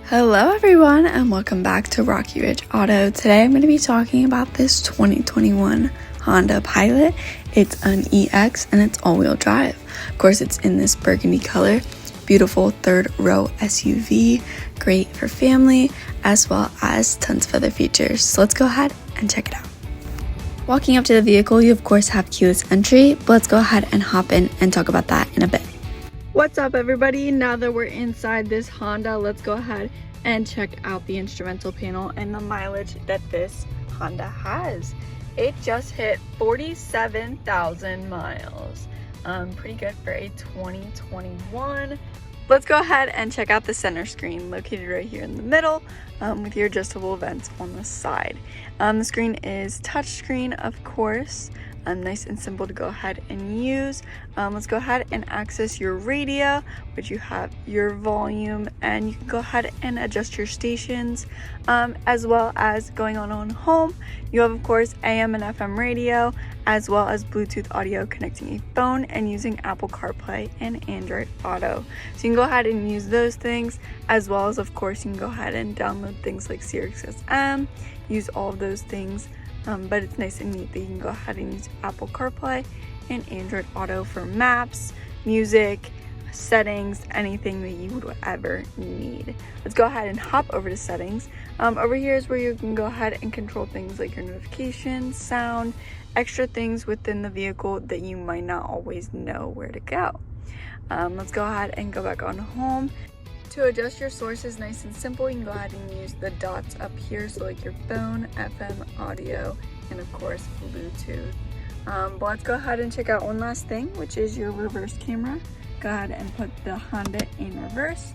Hello everyone and welcome back to Rocky Ridge Auto. Today I'm going to be talking about this 2021 Honda Pilot. It's an EX and it's all-wheel drive. Of course, it's in this burgundy color. Beautiful third row SUV, great for family, as well as tons of other features. So let's go ahead and check it out. Walking up to the vehicle, you of course have keyless entry, but let's go ahead and hop in and talk about that in a bit. What's up everybody? Now that we're inside this Honda, let's go ahead and check out the instrumental panel and the mileage that this Honda has. It just hit 47,000 miles. Pretty good for a 2021. Let's go ahead and check out the center screen located right here in the middle with your adjustable vents on the side. The screen is touchscreen, of course. Nice and simple to go ahead and use. Let's go ahead and access your radio, which you have your volume, and you can go ahead and adjust your stations, as well as going on home. You have, of course, AM and FM radio, as well as Bluetooth audio connecting a phone and using Apple CarPlay and Android Auto. So you can go ahead and use those things, as well as, of course, you can go ahead and download things like SiriusXM, use all of those things. But it's nice and neat that you can go ahead and use Apple CarPlay and Android Auto for maps, music, settings, anything that you would ever need. Let's go ahead and hop over to settings. Over here is where you can go ahead and control things like your notifications, sound, extra things within the vehicle that you might not always know where to go. Let's go ahead and go back on home. To adjust your sources, nice and simple, you can go ahead and use the dots up here, so like your phone, FM, audio, and of course Bluetooth. But let's go ahead and check out one last thing, which is your reverse camera. Go ahead and put the Honda in reverse.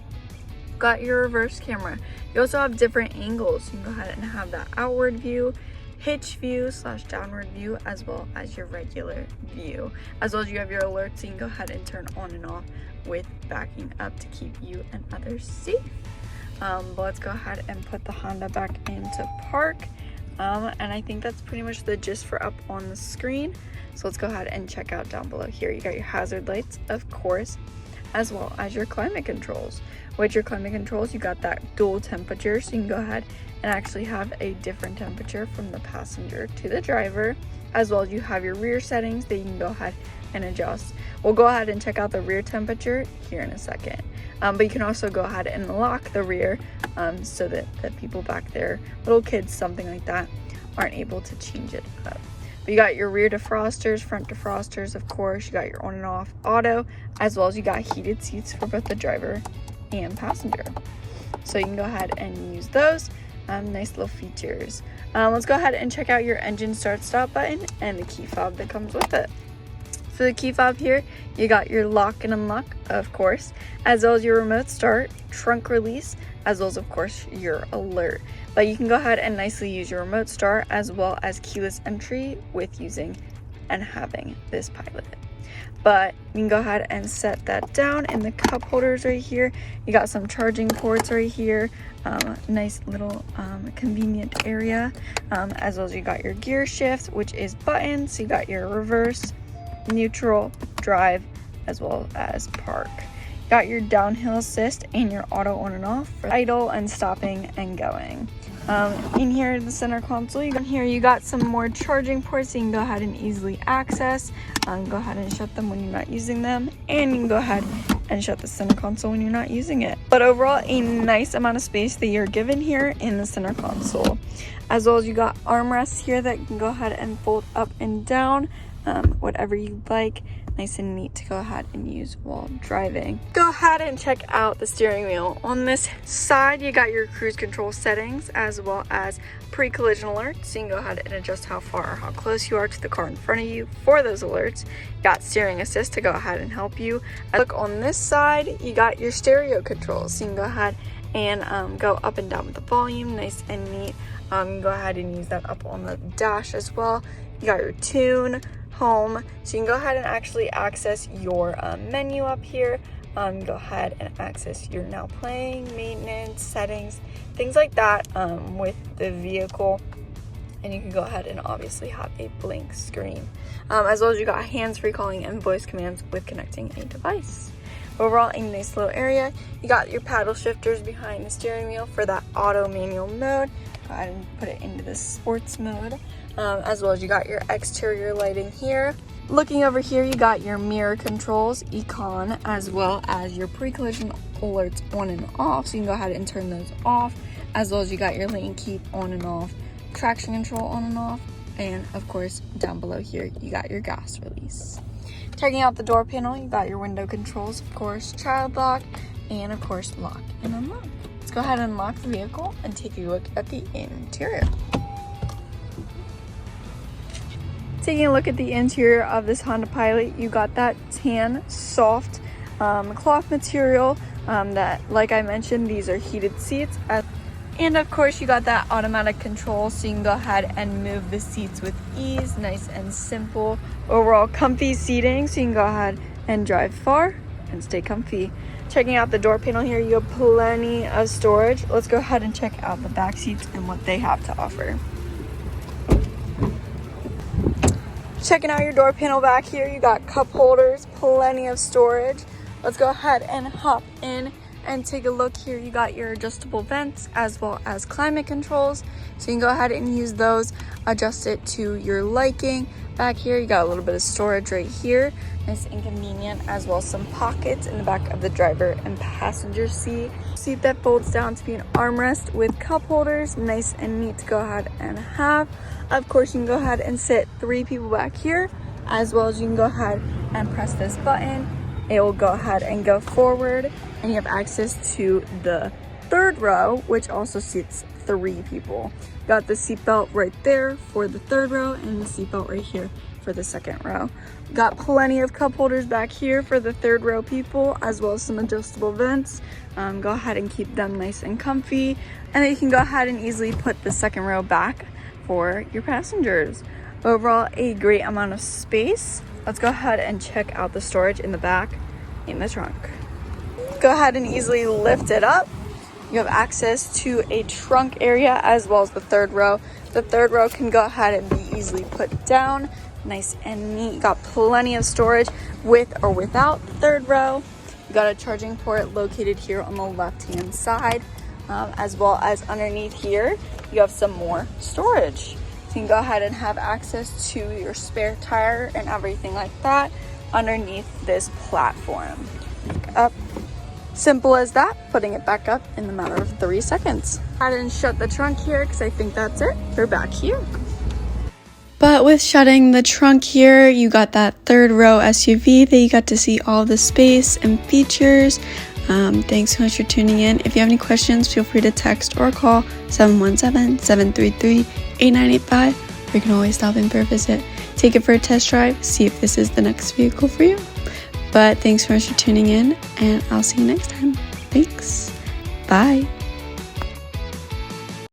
Got your reverse camera. You also have different angles. You can go ahead and have that outward view, hitch view / downward view, as well as your regular view. As well as you have your alerts, so you can go ahead and turn on and off with backing up to keep you and others safe. But let's go ahead and put the Honda back into park. And I think that's pretty much the gist for up on the screen. So let's go ahead and check out down below here. You got your hazard lights, of course, as well as your climate controls. With your climate controls, you got that dual temperature, so you can go ahead and actually have a different temperature from the passenger to the driver, as well as you have your rear settings that you can go ahead and adjust. We'll go ahead and check out the rear temperature here in a second. But you can also go ahead and lock the rear so that the people back there, little kids, something like that, aren't able to change it up. But you got your rear defrosters, front defrosters, of course. You got your on and off auto, as well as you got heated seats for both the driver and passenger. So you can go ahead and use those. Nice little features. Let's go ahead and check out your engine start-stop button and the key fob that comes with it. For the key fob here, you got your lock and unlock, of course, as well as your remote start, trunk release, as well as, of course, your alert. But you can go ahead and nicely use your remote start as well as keyless entry with using and having this Pilot. But you can go ahead and set that down in the cup holders right here. You got some charging ports right here. Nice little convenient area, as well as you got your gear shift, which is buttons. So you got your reverse, neutral, drive, as well as park. Got your downhill assist and your auto on and off for idle and stopping and going. In here in the center console, you got some more charging ports so you can go ahead and easily access. Go ahead and shut them when you're not using them, and you can go ahead and shut the center console when you're not using it. But overall, a nice amount of space that you're given here in the center console. As well as you got armrests here that you can go ahead and fold up and down, whatever you like. Nice and neat to go ahead and use while driving. Go ahead and check out the steering wheel. On this side, you got your cruise control settings as well as pre-collision alerts. So you can go ahead and adjust how far or how close you are to the car in front of you for those alerts. You got steering assist to go ahead and help you. Look on this side, you got your stereo controls. So you can go ahead and go up and down with the volume, nice and neat. You can go ahead and use that up on the dash as well. You got your tune, home, so you can go ahead and actually access your menu up here. Go ahead and access your now playing, maintenance, settings, things like that with the vehicle. And you can go ahead and obviously have a blank screen, as well as you got hands-free calling and voice commands with connecting a device. Overall, a nice little area. You got your paddle shifters behind the steering wheel for that auto manual mode. Go ahead and put it into the sports mode. As well as you got your exterior lighting here. Looking over here, you got your mirror controls, econ, as well as your pre-collision alerts on and off. So you can go ahead and turn those off. As well as you got your lane keep on and off, traction control on and off. And of course, down below here, you got your gas release. Checking out the door panel, you got your window controls, of course, child lock, and of course, lock and unlock. Let's go ahead and unlock the vehicle and take a look at the interior. Taking a look at the interior of this Honda Pilot, you got that tan, soft cloth material that, like I mentioned, these are heated seats. And of course, you got that automatic control, so you can go ahead and move the seats with ease, nice and simple. Overall comfy seating, so you can go ahead and drive far and stay comfy. Checking out the door panel here, you have plenty of storage. Let's go ahead and check out the back seats and what they have to offer. Checking out your door panel back here, you got cup holders, plenty of storage. Let's go ahead and hop in and take a look here. You got your adjustable vents as well as climate controls, so you can go ahead and use those, adjust it to your liking. Back here you got a little bit of storage right here, nice and convenient, as well as some pockets in the back of the driver and passenger seat that folds down to be an armrest with cup holders, nice and neat to go ahead and have. Of course, you can go ahead and sit 3 people back here, as well as you can go ahead and press this button. It will go ahead and go forward, and you have access to the 3rd row, which also seats 3 people. Got the seatbelt right there for the 3rd row and the seatbelt right here for the 2nd row. Got plenty of cup holders back here for the 3rd row people, as well as some adjustable vents. Go ahead and keep them nice and comfy, and then you can go ahead and easily put the 2nd row back for your passengers. Overall, a great amount of space. Let's go ahead and check out the storage in the back in the trunk. Go ahead and easily lift it up. You have access to a trunk area as well as the 3rd row. The 3rd row can go ahead and be easily put down, nice and neat. You got plenty of storage with or without the 3rd row. You got a charging port located here on the left-hand side, as well as underneath here, you have some more storage. You can go ahead and have access to your spare tire and everything like that underneath this platform. Up. Simple as that, putting it back up in a matter of 3 seconds. Go ahead and shut the trunk here because I think that's it. We're back here. But with shutting the trunk here, you got that 3rd row SUV that you got to see all the space and features. Thanks so much for tuning in. If you have any questions, feel free to text or call 717-733-8985. Or you can always stop in for a visit. Take it for a test drive, see if this is the next vehicle for you. But thanks so much for tuning in, and I'll see you next time. Thanks. Bye.